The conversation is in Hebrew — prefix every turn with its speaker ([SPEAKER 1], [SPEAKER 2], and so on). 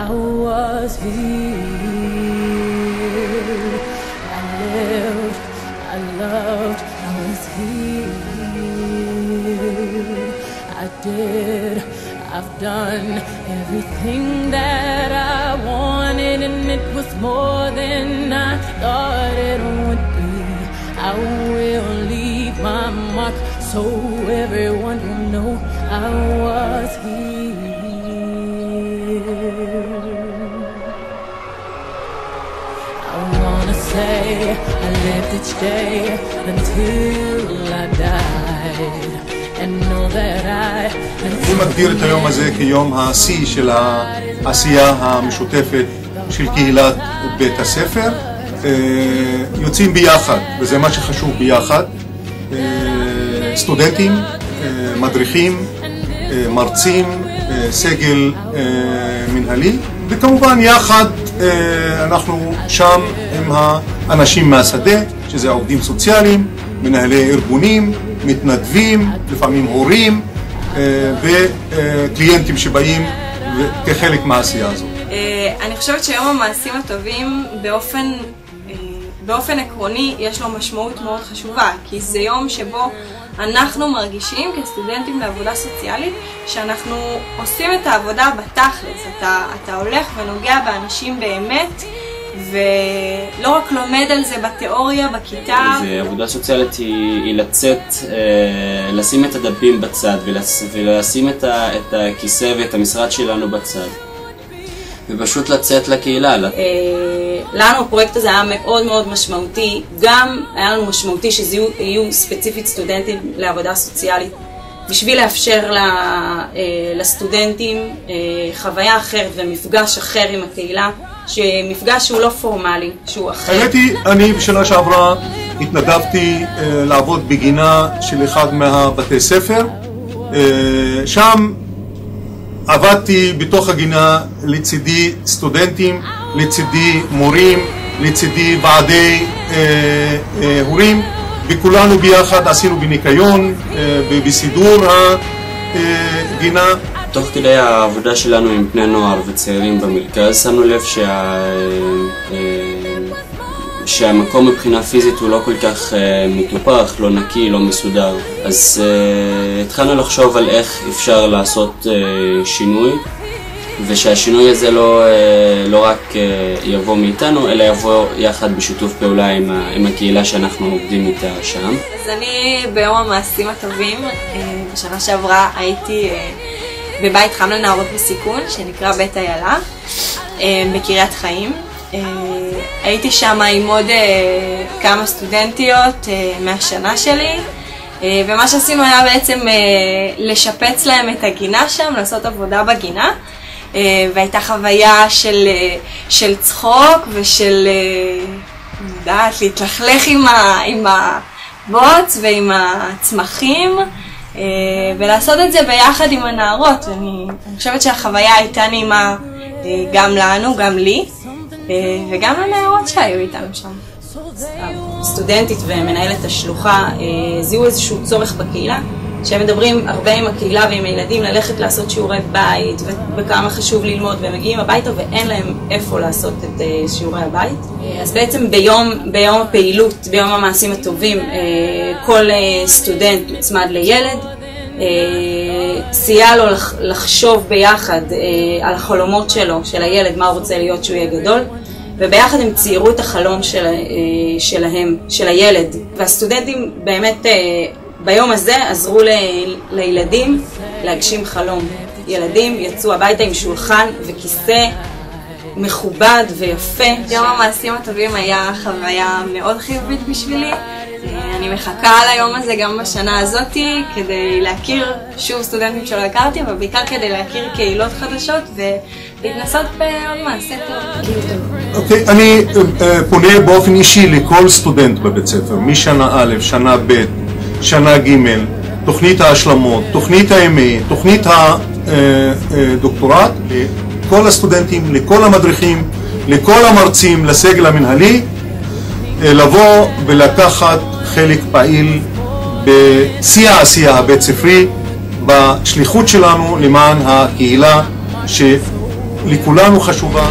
[SPEAKER 1] I was here. I lived, I loved, I was here. I did, I've done everything that I wanted, and it was more than I thought it would be. I will leave my mark so everyone will know I was here. I wanna say I lived each day until I died, and know that
[SPEAKER 2] אני מגדיר את היום הזה כיום השיא של העשייה המשותפת של קהילת בית הספר. יוצאים ביחד, וזה מה שחשוב ביחד, סטודנטים, מדריכים, מרצים, סגל מנהלי, וכמובן יחד אנחנו שם עם האנשים מהשדה, שזה העובדים סוציאליים, מנהלי ארגונים, מתנדבים, לפעמים הורים וקליינטים שבאים כחלק מהעשייה הזאת.
[SPEAKER 3] אני חושבת שיום המעשים הטובים באופן עקרוני יש לו משמעות מאוד חשובה, כי זה יום שבו אנחנו מרגישים כסטודנטים לעבודה סוציאלית שאנחנו עושים את העבודה בתכלס. אתה הולך ונוגע באנשים באמת, ולא רק לומד על זה בתיאוריה, בכיתה.
[SPEAKER 4] עבודה סוציאלית היא לצאת, לשים את הדפים בצד ולשים את הכיסא ואת המשרד שלנו בצד. ופשוט לצאת לקהילה.
[SPEAKER 3] לנו הפרויקט הזה היה מאוד מאוד משמעותי, גם היה לנו משמעותי שזה יהיו ספציפית סטודנטים לעבודה סוציאלית, בשביל לאפשר לסטודנטים חוויה אחרת ומפגש אחר עם הקהילה, שמפגש שהוא לא פורמלי, שהוא אחר.
[SPEAKER 2] האמת היא, אני בשנה שעברה התנדבתי לעבוד בגינה של אחד מהבתי ספר, שם עבדתי בתוך הגינה לצידי סטודנטים, לצידי מורים, לצידי ועדי הורים, וכולנו ביחד עשינו בניקיון, בסידור הגינה.
[SPEAKER 4] תוך כדי העבודה שלנו עם בני נוער וצעירים במרכז, שמנו לב שהמקום מבחינה פיזית הוא לא כל כך מטופח, לא נקי, לא מסודר. אז התחלנו לחשוב על איך אפשר לעשות שינוי, ושהשינוי הזה לא רק יבוא מאיתנו, אלא יבוא יחד בשיתוף פעולה עם הקהילה שאנחנו עובדים איתה שם.
[SPEAKER 3] אז אני ביום המעשים הטובים, בשנה שעברה הייתי בבית חם לנערות בסיכון, שנקרא בית איילה, בקריית חיים. הייתי שם עם עוד כמה סטודנטיות מהשנה שלי, ומה שעשינו היה בעצם לשפץ להם את הגינה שם, לעשות עבודה בגינה, והייתה חוויה של צחוק ושל להתלכלך עם הבוץ ועם הצמחים, ולעשות את זה ביחד עם הנערות. אני חושבת שהחוויה הייתה נעימה גם לנו, גם לי, וגם לנערות שהיו איתנו שם. סטודנטית ומנהלת השלוחה זיהו איזשהו צורך בקהילה, שהם מדברים הרבה עם הקהילה ועם הילדים ללכת לעשות שיעורי בית וכמה חשוב ללמוד, והם מגיעים הביתה ואין להם איפה לעשות את שיעורי הבית. אז בעצם ביום הפעילות, ביום המעשים הטובים, כל סטודנט הוצמד לילד, סייע לו לחשוב ביחד על החלומות שלו, של הילד, מה הוא רוצה להיות שהוא יהיה גדול, וביחד הם ציירו את החלום שלהם, של הילד. והסטודנטים באמת ביום הזה עזרו לילדים להגשים חלום. ילדים יצאו הביתה עם שולחן וכיסא מכובד ויפה. יום המעשים הטובים היה חוויה מאוד חיובית בשבילי. אני מחכה ליום הזה גם בשנה הזאת כדי להכיר שוב סטודנטים שלא הכרתי, אבל בעיקר כדי להכיר קהילות חדשות ולהתנסות בעוד מעשה טוב.
[SPEAKER 2] אוקיי, אני פונה באופן אישי לכל סטודנט בבית ספר, משנה א', שנה ב', שנה ג', תוכנית ההשלמות, תוכנית ה-MA, תוכנית הדוקטורט, לכל הסטודנטים, לכל המדריכים, לכל המרצים, לסגל המנהלי, לבוא ולקחת חלק פעיל בשיא העשייה הבית ספרי, בשליחות שלנו למען הקהילה לכולנו חשובה.